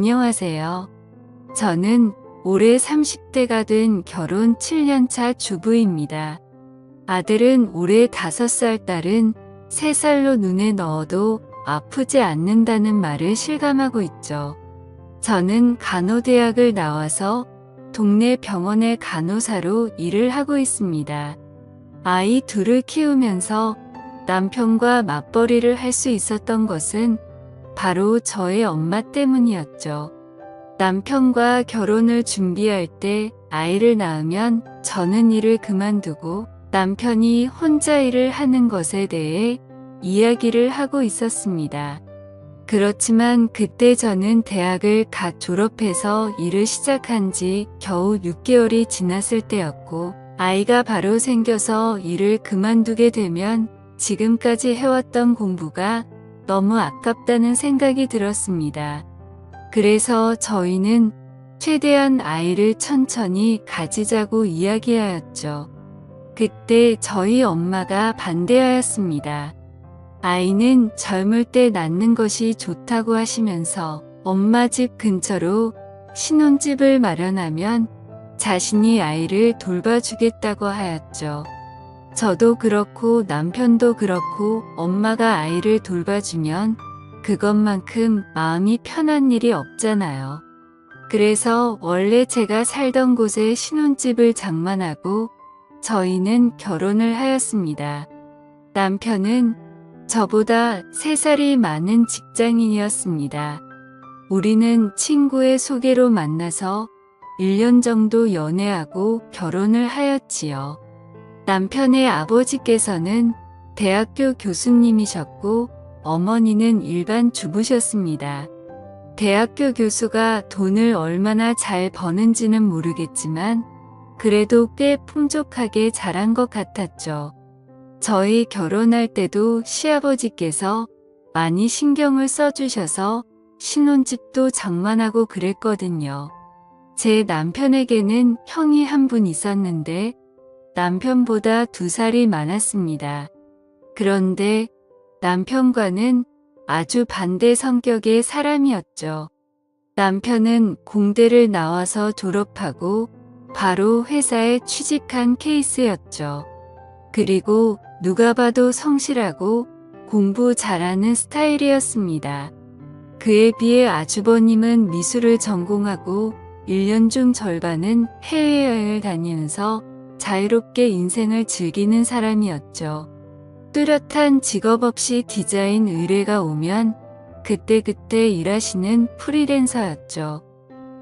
안녕하세요. 저는 올해 30대가 된 결혼 7년차 주부입니다. 아들은 올해 5살, 딸은 3살로 눈에 넣어도 아프지 않는다는 말을 실감하고 있죠. 저는 간호대학을 나와서 동네 병원의 간호사로 일을 하고 있습니다. 아이 둘을 키우면서 남편과 맞벌이를 할 수 있었던 것은 바로 저의 엄마 때문이었죠. 남편과 결혼을 준비할 때 아이를 낳으면 저는 일을 그만두고 남편이 혼자 일을 하는 것에 대해 이야기를 하고 있었습니다. 그렇지만 그때 저는 대학을 갓 졸업해서 일을 시작한 지 겨우 6개월이 지났을 때였고 아이가 바로 생겨서 일을 그만두게 되면 지금까지 해왔던 공부가 너무 아깝다는 생각이 들었습니다. 그래서 저희는 최대한 아이를 천천히 가지자고 이야기하였죠. 그때 저희 엄마가 반대하였습니다. 아이는 젊을 때 낳는 것이 좋다고 하시면서 엄마 집 근처로 신혼집을 마련하면 자신이 아이를 돌봐주겠다고 하였죠. 저도 그렇고 남편도 그렇고 엄마가 아이를 돌봐주면 그것만큼 마음이 편한 일이 없잖아요. 그래서 원래 제가 살던 곳에 신혼집을 장만하고 저희는 결혼을 하였습니다. 남편은 저보다 3살이 많은 직장인이었습니다. 우리는 친구의 소개로 만나서 1년 정도 연애하고 결혼을 하였지요. 남편의 아버지께서는 대학교 교수님이셨고 어머니는 일반 주부셨습니다. 대학교 교수가 돈을 얼마나 잘 버는지는 모르겠지만 그래도 꽤 풍족하게 자란 것 같았죠. 저희 결혼할 때도 시아버지께서 많이 신경을 써주셔서 신혼집도 장만하고 그랬거든요. 제 남편에게는 형이 한 분 있었는데 남편보다 2살이 많았습니다. 그런데 남편과는 아주 반대 성격의 사람이었죠. 남편은 공대를 나와서 졸업하고 바로 회사에 취직한 케이스였죠. 그리고 누가 봐도 성실하고 공부 잘하는 스타일이었습니다. 그에 비해 아주버님은 미술을 전공하고 1년 중 절반은 해외여행을 다니면서 자유롭게 인생을 즐기는 사람이었죠. 뚜렷한 직업 없이 디자인 의뢰가 오면 그때그때 일하시는 프리랜서였죠.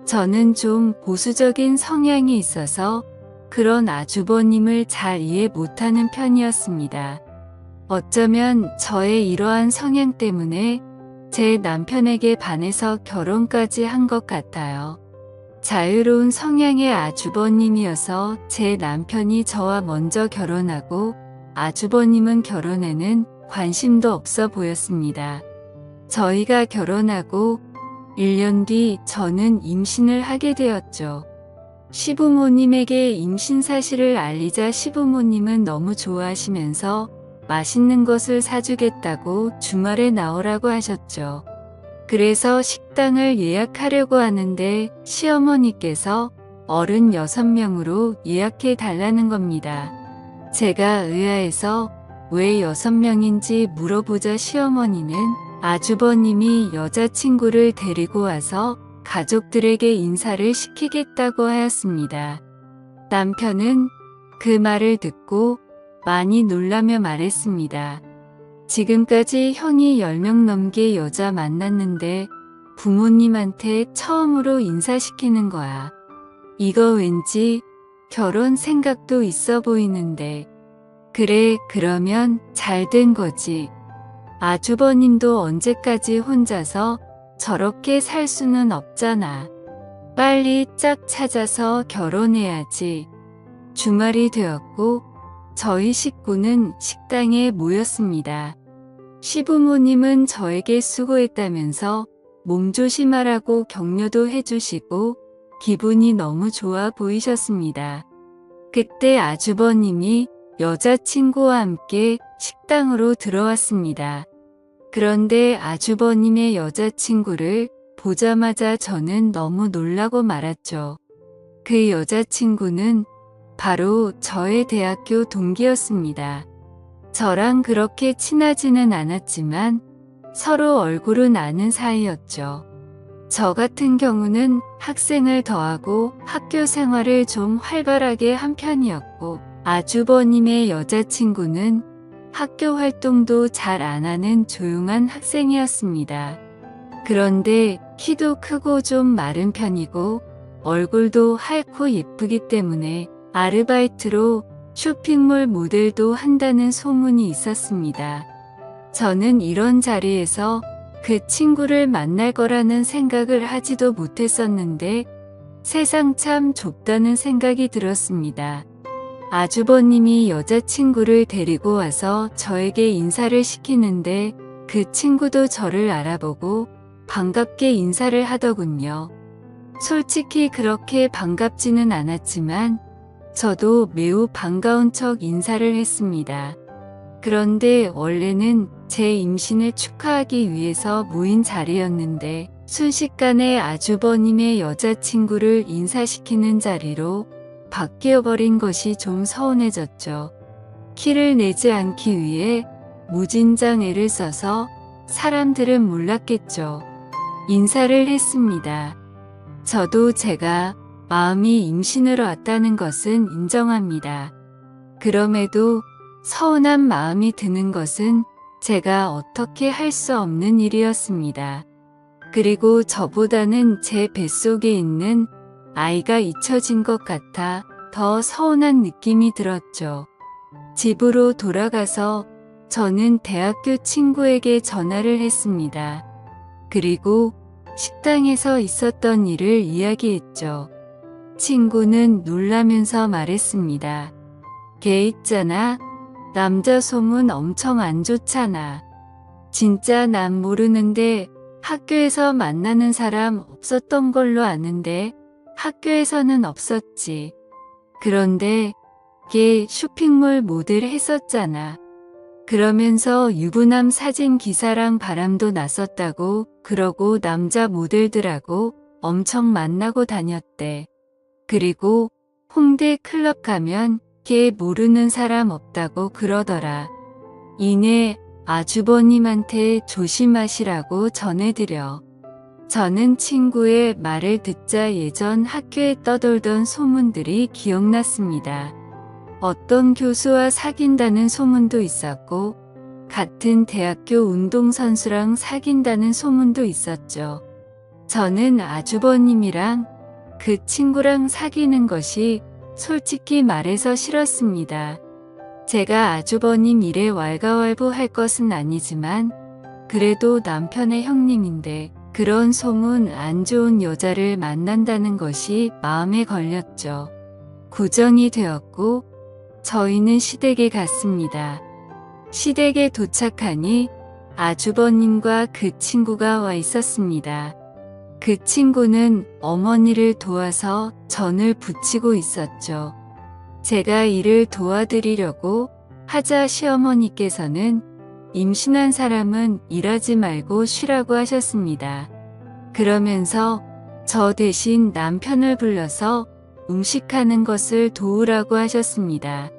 저는 좀 보수적인 성향이 있어서 그런 아주버님을 잘 이해 못하는 편이었습니다. 어쩌면 저의 이러한 성향 때문에 제 남편에게 반해서 결혼까지 한 것 같아요. 자유로운 성향의 아주버님이어서 제 남편이 저와 먼저 결혼하고 아주버님은 결혼에는 관심도 없어 보였습니다. 저희가 결혼하고 1년 뒤 저는 임신을 하게 되었죠. 시부모님에게 임신 사실을 알리자 시부모님은 너무 좋아하시면서 맛있는 것을 사주겠다고 주말에 나오라고 하셨죠. 그래서 식당을 예약하려고 하는데 시어머니께서 어른 6명으로 예약해 달라는 겁니다. 제가 의아해서 왜 6명인지 물어보자 시어머니는 아주버님이 여자친구를 데리고 와서 가족들에게 인사를 시키겠다고 하였습니다. 남편은 그 말을 듣고 많이 놀라며 말했습니다. 지금까지 형이 10명 넘게 여자 만났는데 부모님한테 처음으로 인사시키는 거야. 이거 왠지 결혼 생각도 있어 보이는데. 그래, 그러면 잘 된 거지. 아주버님도 언제까지 혼자서 저렇게 살 수는 없잖아. 빨리 짝 찾아서 결혼해야지. 주말이 되었고 저희 식구는 식당에 모였습니다. 시부모님은 저에게 수고했다면서 몸조심하라고 격려도 해주시고 기분이 너무 좋아 보이셨습니다. 그때 아주버님이 여자친구와 함께 식당으로 들어왔습니다. 그런데 아주버님의 여자친구를 보자마자 저는 너무 놀라고 말았죠. 그 여자친구는 바로 저의 대학교 동기였습니다. 저랑 그렇게 친하지는 않았지만 서로 얼굴은 아는 사이였죠. 저 같은 경우는 학생을 더하고 학교 생활을 좀 활발하게 한 편이었고, 아주버님의 여자친구는 학교 활동도 잘 안 하는 조용한 학생이었습니다. 그런데 키도 크고 좀 마른 편이고 얼굴도 하얗고 예쁘기 때문에 아르바이트로 쇼핑몰 모델도 한다는 소문이 있었습니다. 저는 이런 자리에서 그 친구를 만날 거라는 생각을 하지도 못했었는데 세상 참 좁다는 생각이 들었습니다. 아주버님이 여자친구를 데리고 와서 저에게 인사를 시키는데 그 친구도 저를 알아보고 반갑게 인사를 하더군요. 솔직히 그렇게 반갑지는 않았지만 저도 매우 반가운 척 인사를 했습니다. 그런데 원래는 제 임신을 축하하기 위해서 모인 자리였는데 순식간에 아주버님의 여자친구를 인사시키는 자리로 바뀌어버린 것이 좀 서운해졌죠. 키를 내지 않기 위해 무진장 애를 써서 사람들은 몰랐겠죠. 인사를 했습니다. 저도 제가 마음이 임신으로 왔다는 것은 인정합니다. 그럼에도 서운한 마음이 드는 것은 제가 어떻게 할 수 없는 일이었습니다. 그리고 저보다는 제 뱃속에 있는 아이가 잊혀진 것 같아 더 서운한 느낌이 들었죠. 집으로 돌아가서 저는 대학교 친구에게 전화를 했습니다. 그리고 식당에서 있었던 일을 이야기했죠. 친구는 놀라면서 말했습니다. 걔 있잖아. 남자 소문 엄청 안 좋잖아. 진짜 난 모르는데 학교에서 만나는 사람 없었던 걸로 아는데 학교에서는 없었지. 그런데 걔 쇼핑몰 모델 했었잖아. 그러면서 유부남 사진 기사랑 바람도 났었다고 그러고 남자 모델들하고 엄청 만나고 다녔대. 그리고 홍대 클럽 가면 걔 모르는 사람 없다고 그러더라. 이내 아주버님한테 조심하시라고 전해드려. 저는 친구의 말을 듣자 예전 학교에 떠돌던 소문들이 기억났습니다. 어떤 교수와 사귄다는 소문도 있었고 같은 대학교 운동선수랑 사귄다는 소문도 있었죠. 저는 아주버님이랑 그 친구랑 사귀는 것이 솔직히 말해서 싫었습니다. 제가 아주버님 일에 왈가왈부할 것은 아니지만 그래도 남편의 형님인데 그런 소문 안 좋은 여자를 만난다는 것이 마음에 걸렸죠. 구정이 되었고 저희는 시댁에 갔습니다. 시댁에 도착하니 아주버님과 그 친구가 와 있었습니다. 그 친구는 어머니를 도와서 전을 부치고 있었죠. 제가 일을 도와드리려고 하자 시어머니께서는 임신한 사람은 일하지 말고 쉬라고 하셨습니다. 그러면서 저 대신 남편을 불러서 음식하는 것을 도우라고 하셨습니다.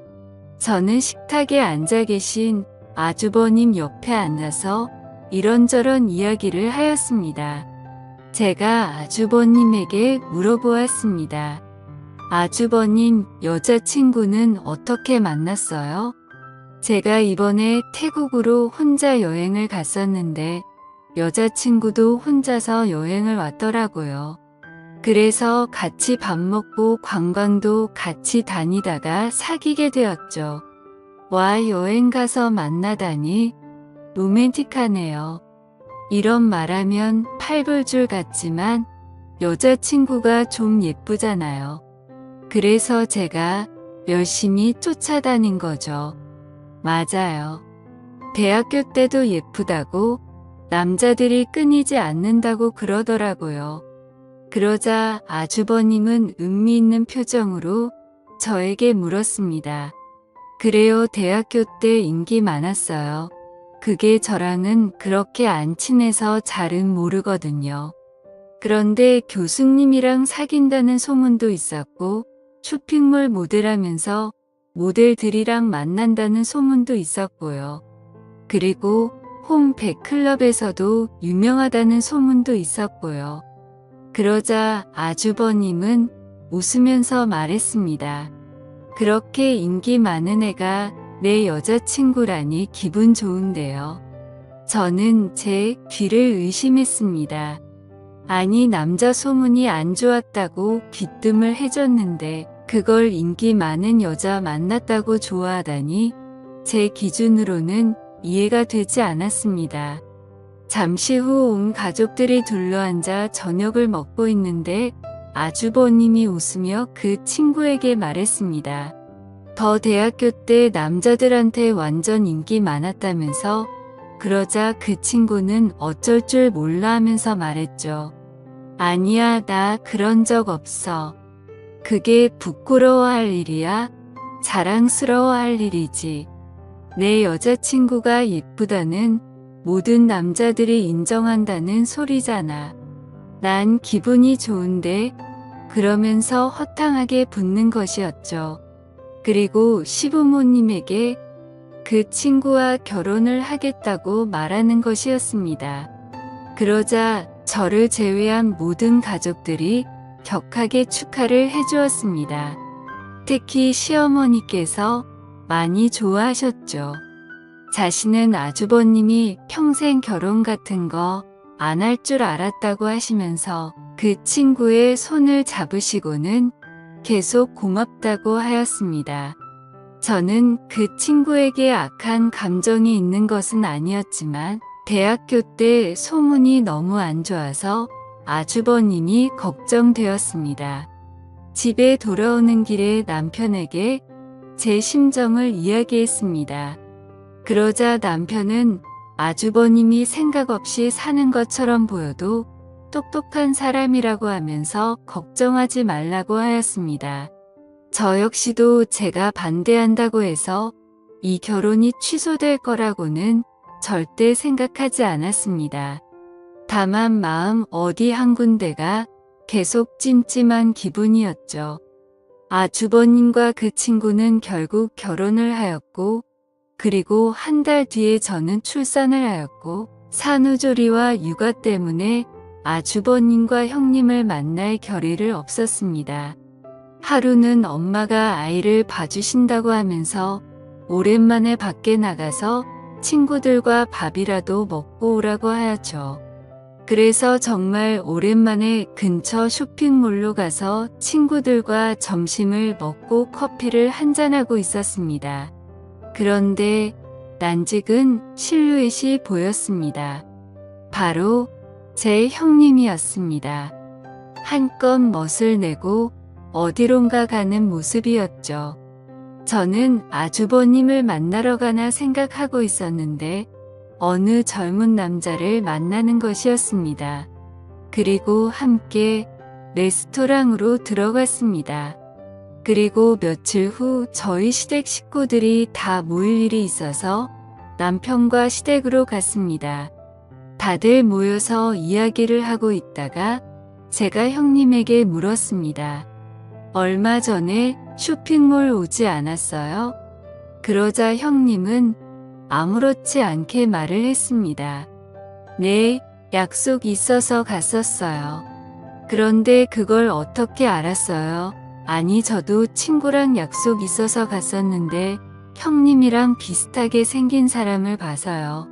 저는 식탁에 앉아 계신 아주버님 옆에 앉아서 이런저런 이야기를 하였습니다. 제가 아주버님에게 물어보았습니다. 아주버님, 여자친구는 어떻게 만났어요? 제가 이번에 태국으로 혼자 여행을 갔었는데 여자친구도 혼자서 여행을 왔더라고요. 그래서 같이 밥 먹고 관광도 같이 다니다가 사귀게 되었죠. 와, 여행 가서 만나다니 로맨틱하네요. 이런 말하면 팔불줄 같지만 여자친구가 좀 예쁘잖아요. 그래서 제가 열심히 쫓아다닌 거죠. 맞아요. 대학교 때도 예쁘다고 남자들이 끊이지 않는다고 그러더라고요. 그러자 아주버님은 의미 있는 표정으로 저에게 물었습니다. 그래요, 대학교 때 인기 많았어요. 그게 저랑은 그렇게 안 친해서 잘은 모르거든요. 그런데 교수님이랑 사귄다는 소문도 있었고 쇼핑몰 모델하면서 모델들이랑 만난다는 소문도 있었고요. 그리고 홈백클럽에서도 유명하다는 소문도 있었고요. 그러자 아주버님은 웃으면서 말했습니다. 그렇게 인기 많은 애가 내 여자친구라니 기분 좋은데요. 저는 제 귀를 의심했습니다. 아니 남자 소문이 안 좋았다고 귀뜸을 해줬는데 그걸 인기 많은 여자 만났다고 좋아하다니 제 기준으로는 이해가 되지 않았습니다. 잠시 후 온 가족들이 둘러앉아 저녁을 먹고 있는데 아주버님이 웃으며 그 친구에게 말했습니다. 더 대학교 때 남자들한테 완전 인기 많았다면서. 그러자 그 친구는 어쩔 줄 몰라 하면서 말했죠. 아니야, 나 그런 적 없어. 그게 부끄러워할 일이야? 자랑스러워할 일이지. 내 여자친구가 예쁘다는 모든 남자들이 인정한다는 소리잖아. 난 기분이 좋은데 그러면서 허탕하게 붙는 것이었죠. 그리고 시부모님에게 그 친구와 결혼을 하겠다고 말하는 것이었습니다. 그러자 저를 제외한 모든 가족들이 격하게 축하를 해주었습니다. 특히 시어머니께서 많이 좋아하셨죠. 자신은 아주버님이 평생 결혼 같은 거 안 할 줄 알았다고 하시면서 그 친구의 손을 잡으시고는 계속 고맙다고 하였습니다. 저는 그 친구에게 악한 감정이 있는 것은 아니었지만 대학교 때 소문이 너무 안 좋아서 아주버님이 걱정되었습니다. 집에 돌아오는 길에 남편에게 제 심정을 이야기했습니다. 그러자 남편은 아주버님이 생각 없이 사는 것처럼 보여도 똑똑한 사람이라고 하면서 걱정하지 말라고 하였습니다. 저 역시도 제가 반대한다고 해서 이 결혼이 취소될 거라고는 절대 생각하지 않았습니다. 다만 마음 어디 한 군데가 계속 찜찜한 기분이었죠. 아주버님과 그 친구는 결국 결혼을 하였고 그리고 한 달 뒤에 저는 출산을 하였고 산후조리와 육아 때문에 아주버님과 형님을 만날 겨를이 없었습니다. 하루는 엄마가 아이를 봐주신다고 하면서 오랜만에 밖에 나가서 친구들과 밥이라도 먹고 오라고 하였죠. 그래서 정말 오랜만에 근처 쇼핑몰로 가서 친구들과 점심을 먹고 커피를 한잔하고 있었습니다. 그런데 난직은 실루엣이 보였습니다. 바로 제 형님이었습니다. 한껏 멋을 내고 어디론가 가는 모습이었죠. 저는 아주버님을 만나러 가나 생각하고 있었는데 어느 젊은 남자를 만나는 것이었습니다. 그리고 함께 레스토랑으로 들어갔습니다. 그리고 며칠 후 저희 시댁 식구들이 다 모일 일이 있어서 남편과 시댁으로 갔습니다. 다들 모여서 이야기를 하고 있다가 제가 형님에게 물었습니다. 얼마 전에 쇼핑몰 오지 않았어요? 그러자 형님은 아무렇지 않게 말을 했습니다. 네, 약속 있어서 갔었어요. 그런데 그걸 어떻게 알았어요? 아니, 저도 친구랑 약속 있어서 갔었는데 형님이랑 비슷하게 생긴 사람을 봐서요.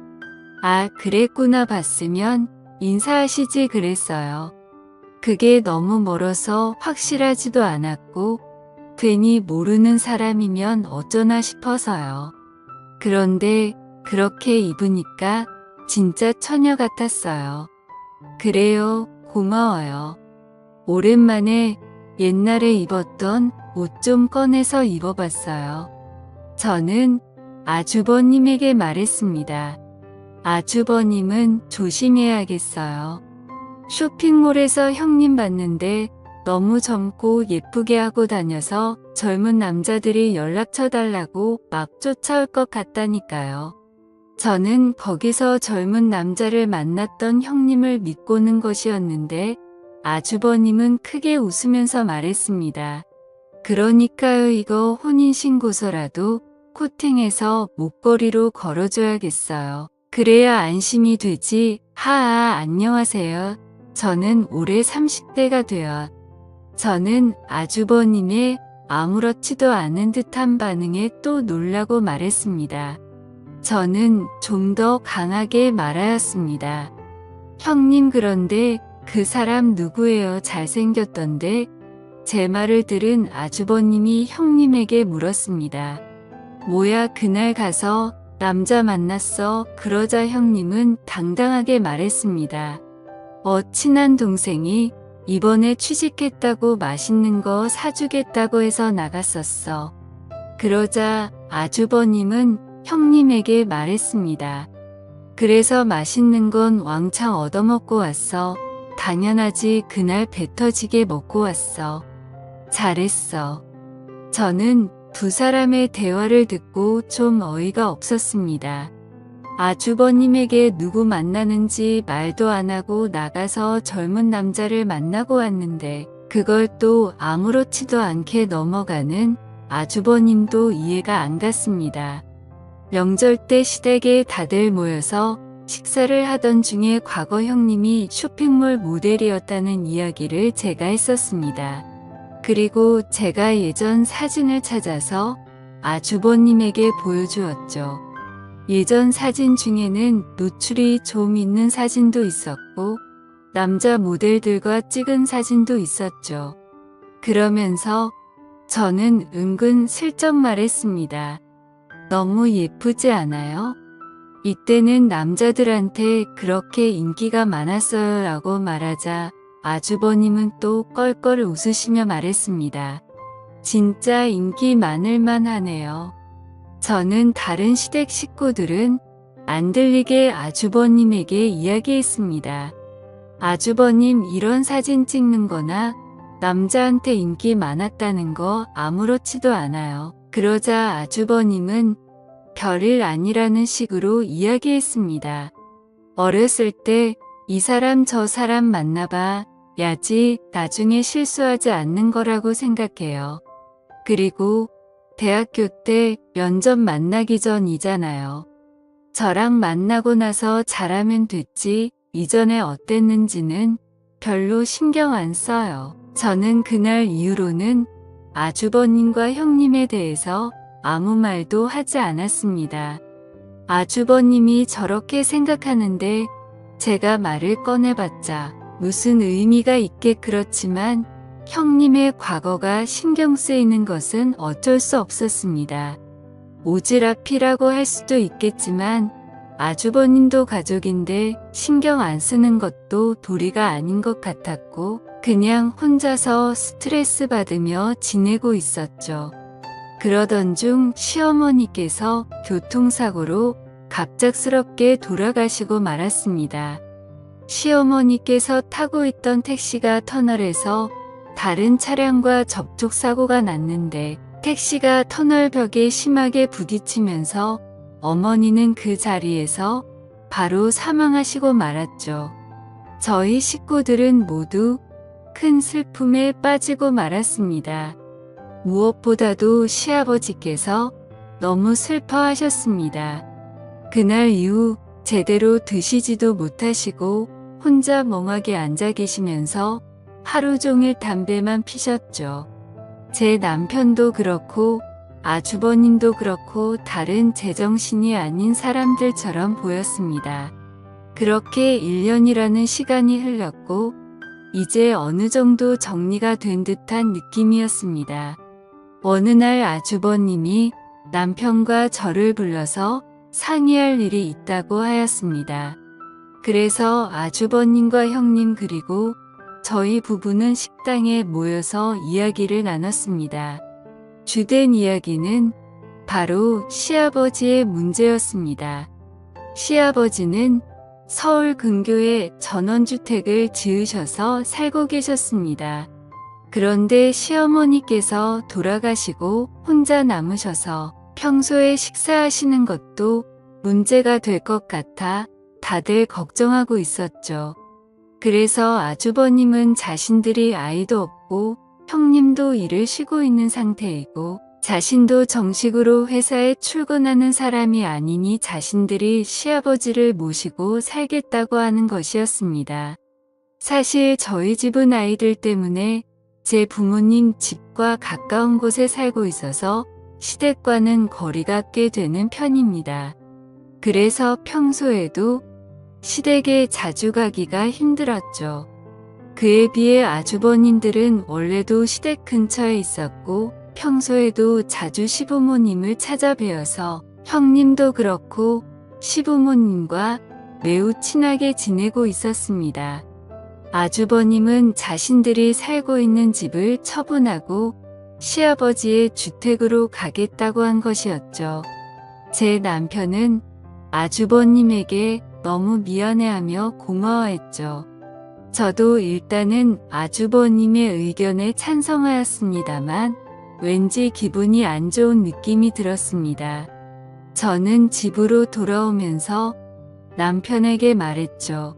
아, 그랬구나. 봤으면 인사하시지 그랬어요. 그게 너무 멀어서 확실하지도 않았고 괜히 모르는 사람이면 어쩌나 싶어서요. 그런데 그렇게 입으니까 진짜 처녀 같았어요. 그래요, 고마워요. 오랜만에 옛날에 입었던 옷 좀 꺼내서 입어봤어요. 저는 아주버님에게 말했습니다. 아주버님은 조심해야겠어요. 쇼핑몰에서 형님 봤는데 너무 젊고 예쁘게 하고 다녀서 젊은 남자들이 연락처 달라고 막 쫓아올 것 같다니까요. 저는 거기서 젊은 남자를 만났던 형님을 믿고는 것이었는데 아주버님은 크게 웃으면서 말했습니다. 그러니까요, 이거 혼인신고서라도 코팅해서 목걸이로 걸어줘야겠어요. 그래야 안심이 되지. 하하, 안녕하세요. 저는 올해 30대가 되어 저는 아주버님의 아무렇지도 않은 듯한 반응에 또 놀라고 말했습니다. 저는 좀 더 강하게 말하였습니다. 형님, 그런데 그 사람 누구예요? 잘생겼던데? 제 말을 들은 아주버님이 형님에게 물었습니다. 뭐야, 그날 가서 남자 만났어? 그러자 형님은 당당하게 말했습니다. 친한 동생이 이번에 취직했다고 맛있는 거 사주겠다고 해서 나갔었어. 그러자 아주버님은 형님에게 말했습니다. 그래서 맛있는 건 왕창 얻어먹고 왔어. 당연하지, 그날 배 터지게 먹고 왔어. 잘했어. 저는 두 사람의 대화를 듣고 좀 어이가 없었습니다. 아주버님에게 누구 만나는지 말도 안 하고 나가서 젊은 남자를 만나고 왔는데 그걸 또 아무렇지도 않게 넘어가는 아주버님도 이해가 안 갔습니다. 명절 때 시댁에 다들 모여서 식사를 하던 중에 과거 형님이 쇼핑몰 모델이었다는 이야기를 제가 했었습니다. 그리고 제가 예전 사진을 찾아서 아주버님에게 보여주었죠. 예전 사진 중에는 노출이 좀 있는 사진도 있었고 남자 모델들과 찍은 사진도 있었죠. 그러면서 저는 은근 슬쩍 말했습니다. 너무 예쁘지 않아요? 이때는 남자들한테 그렇게 인기가 많았어요 라고 말하자 아주버님은 또 껄껄 웃으시며 말했습니다. 진짜 인기 많을만 하네요. 저는 다른 시댁 식구들은 안 들리게 아주버님에게 이야기했습니다. 아주버님, 이런 사진 찍는 거나 남자한테 인기 많았다는 거 아무렇지도 않아요. 그러자 아주버님은 별일 아니라는 식으로 이야기했습니다. 어렸을 때 이 사람 저 사람 만나봐 야지 나중에 실수하지 않는 거라고 생각해요. 그리고 대학교 때 면접 만나기 전이잖아요. 저랑 만나고 나서 잘하면 됐지 이전에 어땠는지는 별로 신경 안 써요. 저는 그날 이후로는 아주버님과 형님에 대해서 아무 말도 하지 않았습니다. 아주버님이 저렇게 생각하는데 제가 말을 꺼내봤자 무슨 의미가 있게 그렇지만 형님의 과거가 신경 쓰이는 것은 어쩔 수 없었습니다. 오지랖이라고 할 수도 있겠지만 아주버님도 가족인데 신경 안 쓰는 것도 도리가 아닌 것 같았고 그냥 혼자서 스트레스 받으며 지내고 있었죠. 그러던 중 시어머니께서 교통사고로 갑작스럽게 돌아가시고 말았습니다. 시어머니께서 타고 있던 택시가 터널에서 다른 차량과 접촉사고가 났는데 택시가 터널 벽에 심하게 부딪히면서 어머니는 그 자리에서 바로 사망하시고 말았죠. 저희 식구들은 모두 큰 슬픔에 빠지고 말았습니다. 무엇보다도 시아버지께서 너무 슬퍼하셨습니다. 그날 이후 제대로 드시지도 못하시고 혼자 멍하게 앉아 계시면서 하루 종일 담배만 피셨죠. 제 남편도 그렇고 아주버님도 그렇고 다른 제정신이 아닌 사람들처럼 보였습니다. 그렇게 1년이라는 시간이 흘렀고 이제 어느 정도 정리가 된 듯한 느낌이었습니다. 어느 날 아주버님이 남편과 저를 불러서 상의할 일이 있다고 하였습니다. 그래서 아주버님과 형님 그리고 저희 부부는 식당에 모여서 이야기를 나눴습니다. 주된 이야기는 바로 시아버지의 문제였습니다. 시아버지는 서울 근교에 전원주택을 지으셔서 살고 계셨습니다. 그런데 시어머니께서 돌아가시고 혼자 남으셔서 평소에 식사하시는 것도 문제가 될 것 같아 다들 걱정하고 있었죠. 그래서 아주버님은 자신들이 아이도 없고 형님도 일을 쉬고 있는 상태이고 자신도 정식으로 회사에 출근하는 사람이 아니니 자신들이 시아버지를 모시고 살겠다고 하는 것이었습니다. 사실 저희 집은 아이들 때문에 제 부모님 집과 가까운 곳에 살고 있어서 시댁과는 거리가 꽤 되는 편입니다. 그래서 평소에도 시댁에 자주 가기가 힘들었죠. 그에 비해 아주버님들은 원래도 시댁 근처에 있었고 평소에도 자주 시부모님을 찾아뵈어서 형님도 그렇고 시부모님과 매우 친하게 지내고 있었습니다. 아주버님은 자신들이 살고 있는 집을 처분하고 시아버지의 주택으로 가겠다고 한 것이었죠. 제 남편은 아주버님에게 너무 미안해하며 고마워했죠. 저도 일단은 아주버님의 의견에 찬성하였습니다만 왠지 기분이 안 좋은 느낌이 들었습니다. 저는 집으로 돌아오면서 남편에게 말했죠.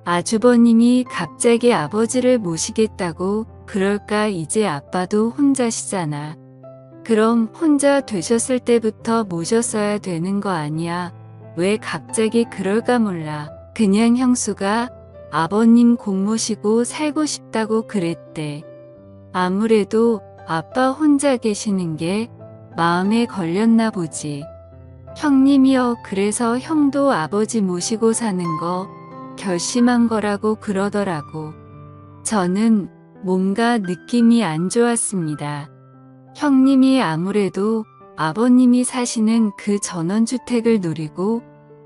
아주버님이 갑자기 아버지를 모시겠다고 그럴까 이제 아빠도 혼자시잖아. 그럼 혼자 되셨을 때부터 모셨어야 되는 거 아니야. 왜 갑자기 그럴까 몰라. 그냥 형수가 아버님 공 모시고 살고 싶다고 그랬대. 아무래도 아빠 혼자 계시는 게 마음에 걸렸나 보지. 형님이요. 그래서 형도 아버지 모시고 사는 거 결심한 거라고 그러더라고. 저는 뭔가 느낌이 안 좋았습니다. 형님이 아무래도 아버님이 사시는 그 전원주택을 노리고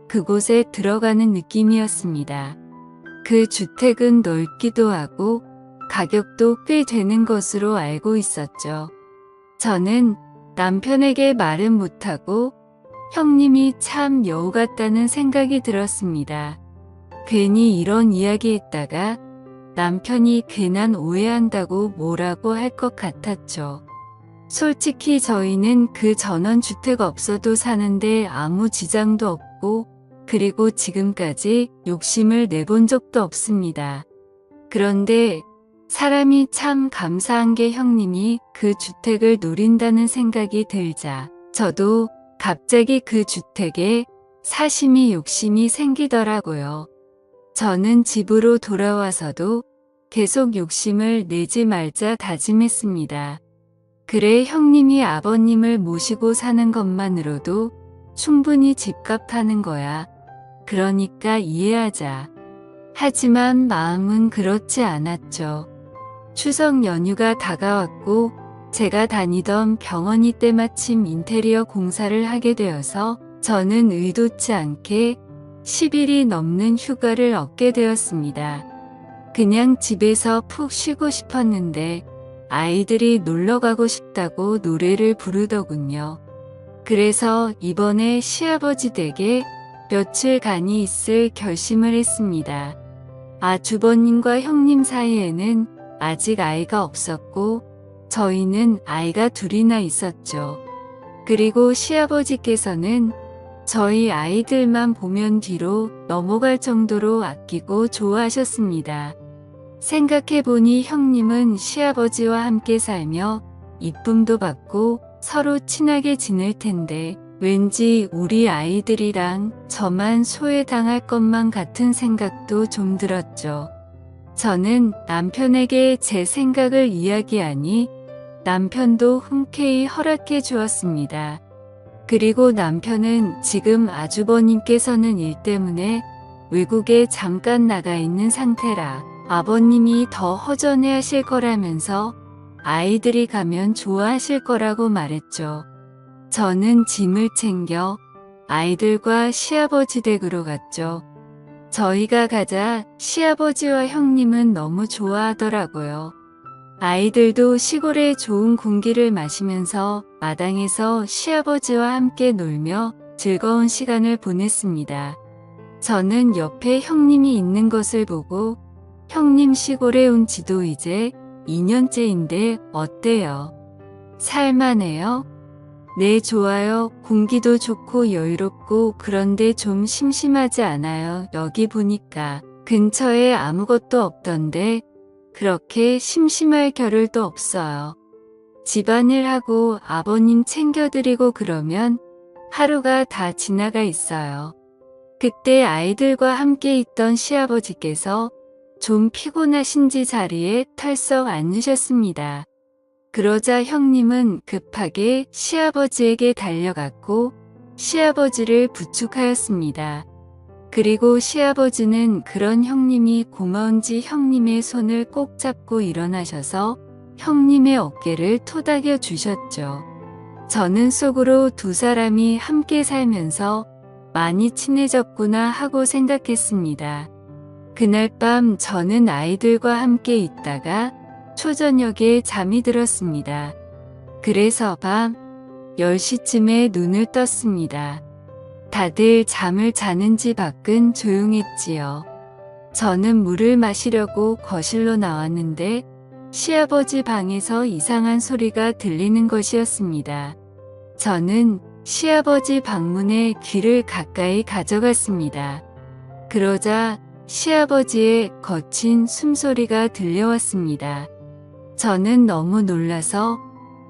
그곳에 들어가는 느낌이었습니다. 그 주택은 넓기도 하고 가격도 꽤 되는 것으로 알고 있었죠. 저는 남편에게 말은 못하고 형님이 참 여우 같다는 생각이 들었습니다. 괜히 이런 이야기 했다가 남편이 괜한 오해한다고 뭐라고 할 것 같았죠. 솔직히 저희는 그 전원주택 없어도 사는데 아무 지장도 없고 그리고 지금까지 욕심을 내본 적도 없습니다. 그런데 사람이 참 감사한 게 형님이 그 주택을 노린다는 생각이 들자 저도 갑자기 그 주택에 사심이 욕심이 생기더라고요. 저는 집으로 돌아와서도 계속 욕심을 내지 말자 다짐했습니다. 그래 형님이 아버님을 모시고 사는 것만으로도 충분히 집값 하는 거야. 그러니까 이해하자. 하지만 마음은 그렇지 않았죠. 추석 연휴가 다가왔고 제가 다니던 병원이 때마침 인테리어 공사를 하게 되어서 저는 의도치 않게 10일이 넘는 휴가를 얻게 되었습니다. 그냥 집에서 푹 쉬고 싶었는데 아이들이 놀러 가고 싶다고 노래를 부르더군요. 그래서 이번에 시아버지 댁에 며칠간이 있을 결심을 했습니다. 아주버님과 형님 사이에는 아직 아이가 없었고 저희는 아이가 둘이나 있었죠. 그리고 시아버지께서는 저희 아이들만 보면 뒤로 넘어갈 정도로 아끼고 좋아하셨습니다. 생각해보니 형님은 시아버지와 함께 살며 이쁨도 받고 서로 친하게 지낼 텐데 왠지 우리 아이들이랑 저만 소외당할 것만 같은 생각도 좀 들었죠. 저는 남편에게 제 생각을 이야기하니 남편도 흔쾌히 허락해 주었습니다. 그리고 남편은 지금 아주버님께서는 일 때문에 외국에 잠깐 나가 있는 상태라 아버님이 더 허전해 하실 거라면서 아이들이 가면 좋아하실 거라고 말했죠. 저는 짐을 챙겨 아이들과 시아버지 댁으로 갔죠. 저희가 가자 시아버지와 형님은 너무 좋아하더라고요. 아이들도 시골의 좋은 공기를 마시면서 마당에서 시아버지와 함께 놀며 즐거운 시간을 보냈습니다. 저는 옆에 형님이 있는 것을 보고 형님 시골에 온 지도 이제 2년째인데 어때요? 살만해요? 네, 좋아요. 공기도 좋고 여유롭고 그런데 좀 심심하지 않아요. 여기 보니까. 근처에 아무것도 없던데 그렇게 심심할 겨를도 없어요. 집안일 하고 아버님 챙겨드리고 그러면 하루가 다 지나가 있어요. 그때 아이들과 함께 있던 시아버지께서 좀 피곤하신지 자리에 털썩 앉으셨습니다. 그러자 형님은 급하게 시아버지에게 달려갔고 시아버지를 부축하였습니다. 그리고 시아버지는 그런 형님이 고마운지 형님의 손을 꼭 잡고 일어나셔서 형님의 어깨를 토닥여 주셨죠. 저는 속으로 두 사람이 함께 살면서 많이 친해졌구나 하고 생각했습니다. 그날 밤 저는 아이들과 함께 있다가 초저녁에 잠이 들었습니다. 그래서 밤 10시쯤에 눈을 떴습니다. 다들 잠을 자는지 밖은 조용했지요. 저는 물을 마시려고 거실로 나왔는데 시아버지 방에서 이상한 소리가 들리는 것이었습니다. 저는 시아버지 방문에 귀를 가까이 가져갔습니다. 그러자 시아버지의 거친 숨소리가 들려왔습니다. 저는 너무 놀라서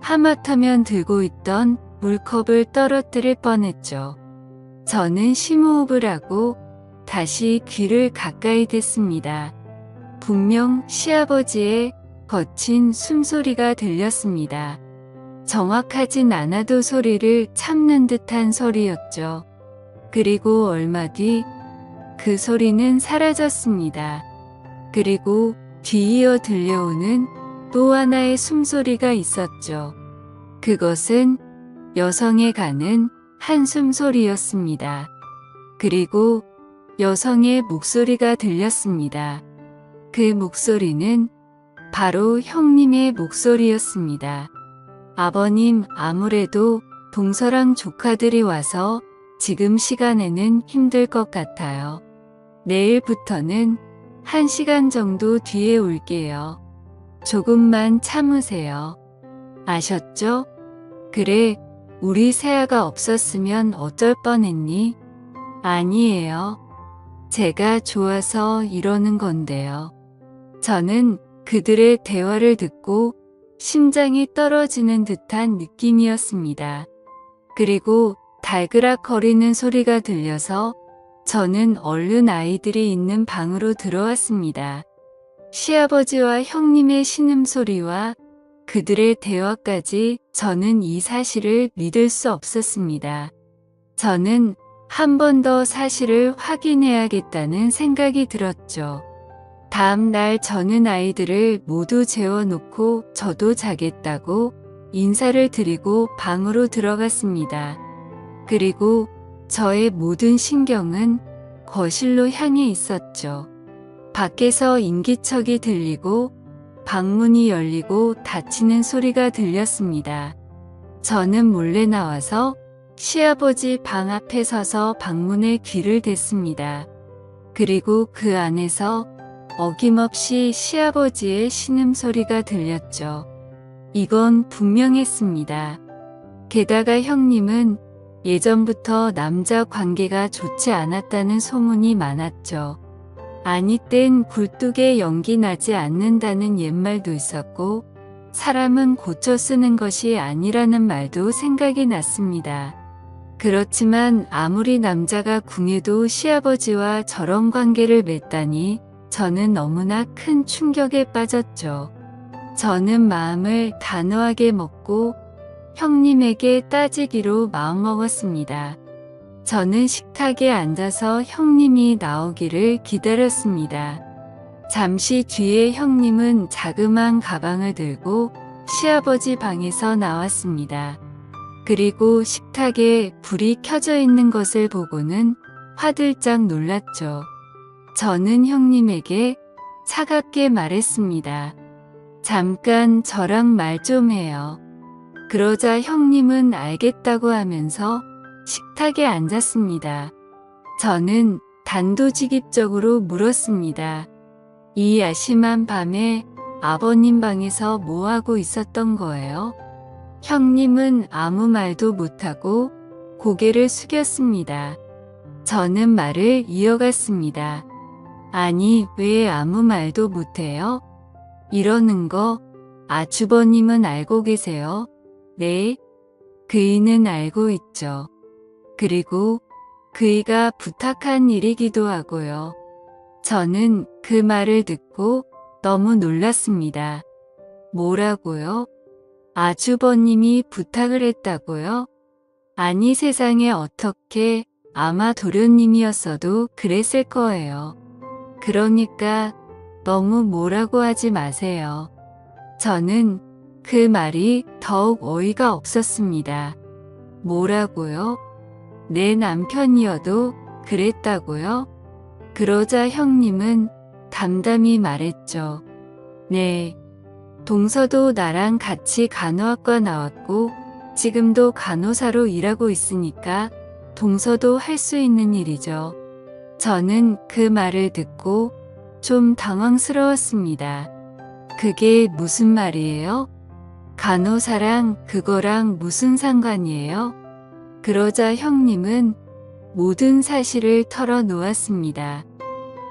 하마터면 들고 있던 물컵을 떨어뜨릴 뻔했죠. 저는 심호흡을 하고 다시 귀를 가까이 댔습니다. 분명 시아버지의 거친 숨소리가 들렸습니다. 정확하진 않아도 소리를 참는 듯한 소리였죠. 그리고 얼마 뒤 그 소리는 사라졌습니다. 그리고 뒤이어 들려오는 또 하나의 숨소리가 있었죠. 그것은 여성의 가는 한숨 소리였습니다. 그리고 여성의 목소리가 들렸습니다. 그 목소리는 바로 형님의 목소리였습니다. 아버님, 아무래도 동서랑 조카들이 와서 지금 시간에는 힘들 것 같아요. 내일부터는 1시간 정도 뒤에 올게요. 조금만 참으세요. 아셨죠? 그래, 우리 세아가 없었으면 어쩔 뻔했니? 아니에요. 제가 좋아서 이러는 건데요. 저는 그들의 대화를 듣고 심장이 떨어지는 듯한 느낌이었습니다. 그리고 달그락거리는 소리가 들려서 저는 얼른 아이들이 있는 방으로 들어왔습니다. 시아버지와 형님의 신음소리와 그들의 대화까지 저는 이 사실을 믿을 수 없었습니다. 저는 한 번 더 사실을 확인해야겠다는 생각이 들었죠. 다음 날 저는 아이들을 모두 재워놓고 저도 자겠다고 인사를 드리고 방으로 들어갔습니다. 그리고 저의 모든 신경은 거실로 향해 있었죠. 밖에서 인기척이 들리고 방문이 열리고 닫히는 소리가 들렸습니다. 저는 몰래 나와서 시아버지 방 앞에 서서 방문에 귀를 댔습니다. 그리고 그 안에서 어김없이 시아버지의 신음소리가 들렸죠. 이건 분명했습니다. 게다가 형님은 예전부터 남자 관계가 좋지 않았다는 소문이 많았죠. 아니 땐 굴뚝에 연기 나지 않는다는 옛말도 있었고 사람은 고쳐 쓰는 것이 아니라는 말도 생각이 났습니다. 그렇지만 아무리 남자가 궁해도 시아버지와 저런 관계를 맺다니 저는 너무나 큰 충격에 빠졌죠. 저는 마음을 단호하게 먹고 형님에게 따지기로 마음먹었습니다. 저는 식탁에 앉아서 형님이 나오기를 기다렸습니다. 잠시 뒤에 형님은 자그마한 가방을 들고 시아버지 방에서 나왔습니다. 그리고 식탁에 불이 켜져 있는 것을 보고는 화들짝 놀랐죠. 저는 형님에게 차갑게 말했습니다. 잠깐 저랑 말 좀 해요. 그러자 형님은 알겠다고 하면서 식탁에 앉았습니다. 저는 단도직입적으로 물었습니다. 이 야심한 밤에 아버님 방에서 뭐하고 있었던 거예요? 형님은 아무 말도 못하고 고개를 숙였습니다. 저는 말을 이어갔습니다. 아니, 왜 아무 말도 못해요? 이러는 거 아주버님은 알고 계세요? 네, 그이는 알고 있죠. 그리고 그이가 부탁한 일이기도 하고요. 저는 그 말을 듣고 너무 놀랐습니다. 뭐라고요? 아주버님이 부탁을 했다고요? 아니 세상에 어떻게, 아마 도련님이었어도 그랬을 거예요. 그러니까 너무 뭐라고 하지 마세요. 저는 그 말이 더욱 어이가 없었습니다. 뭐라고요? 내 남편이어도 그랬다고요? 그러자 형님은 담담히 말했죠. 네, 동서도 나랑 같이 간호학과 나왔고 지금도 간호사로 일하고 있으니까 동서도 할 수 있는 일이죠. 저는 그 말을 듣고 좀 당황스러웠습니다. 그게 무슨 말이에요? 간호사랑 그거랑 무슨 상관이에요? 그러자 형님은 모든 사실을 털어놓았습니다.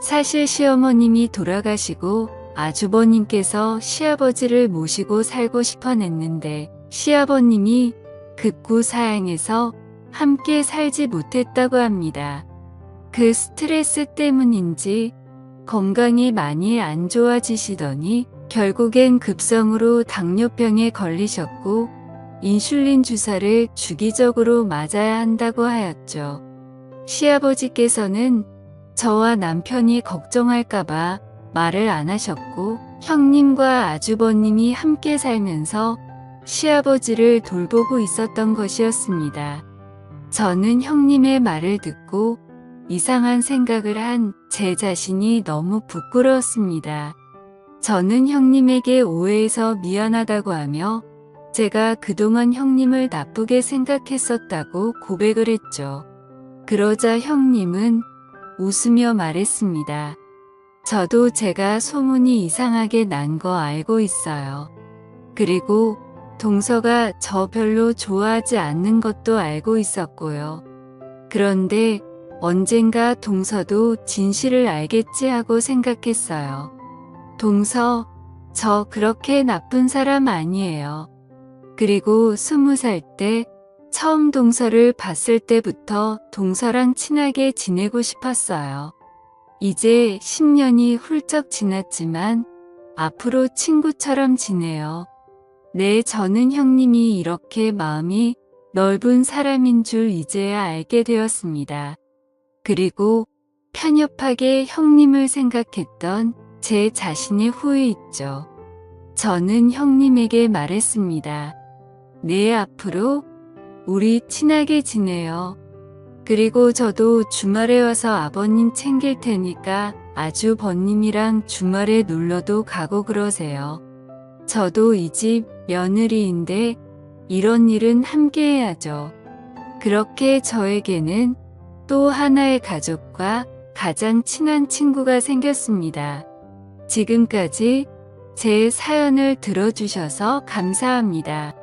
사실 시어머님이 돌아가시고 아주버님께서 시아버지를 모시고 살고 싶어냈는데 시아버님이 급구 사양해서 함께 살지 못했다고 합니다. 그 스트레스 때문인지 건강이 많이 안 좋아지시더니 결국엔 급성으로 당뇨병에 걸리셨고 인슐린 주사를 주기적으로 맞아야 한다고 하였죠. 시아버지께서는 저와 남편이 걱정할까봐 말을 안 하셨고 형님과 아주버님이 함께 살면서 시아버지를 돌보고 있었던 것이었습니다. 저는 형님의 말을 듣고 이상한 생각을 한 제 자신이 너무 부끄러웠습니다. 저는 형님에게 오해해서 미안하다고 하며 제가 그동안 형님을 나쁘게 생각했었다고 고백을 했죠. 그러자 형님은 웃으며 말했습니다. 저도 제가 소문이 이상하게 난 거 알고 있어요. 그리고 동서가 저 별로 좋아하지 않는 것도 알고 있었고요. 그런데 언젠가 동서도 진실을 알겠지 하고 생각했어요. 동서, 저 그렇게 나쁜 사람 아니에요. 그리고 20살 때 처음 동서를 봤을 때부터 동서랑 친하게 지내고 싶었어요. 이제 10년이 훌쩍 지났지만 앞으로 친구처럼 지내요. 네, 저는 형님이 이렇게 마음이 넓은 사람인 줄 이제야 알게 되었습니다. 그리고 편협하게 형님을 생각했던 제 자신의 후회 있죠. 저는 형님에게 말했습니다. 네, 앞으로 우리 친하게 지내요. 그리고 저도 주말에 와서 아버님 챙길 테니까 아주버님이랑 주말에 놀러도 가고 그러세요. 저도 이 집 며느리인데 이런 일은 함께 해야죠. 그렇게 저에게는 또 하나의 가족과 가장 친한 친구가 생겼습니다. 지금까지 제 사연을 들어주셔서 감사합니다.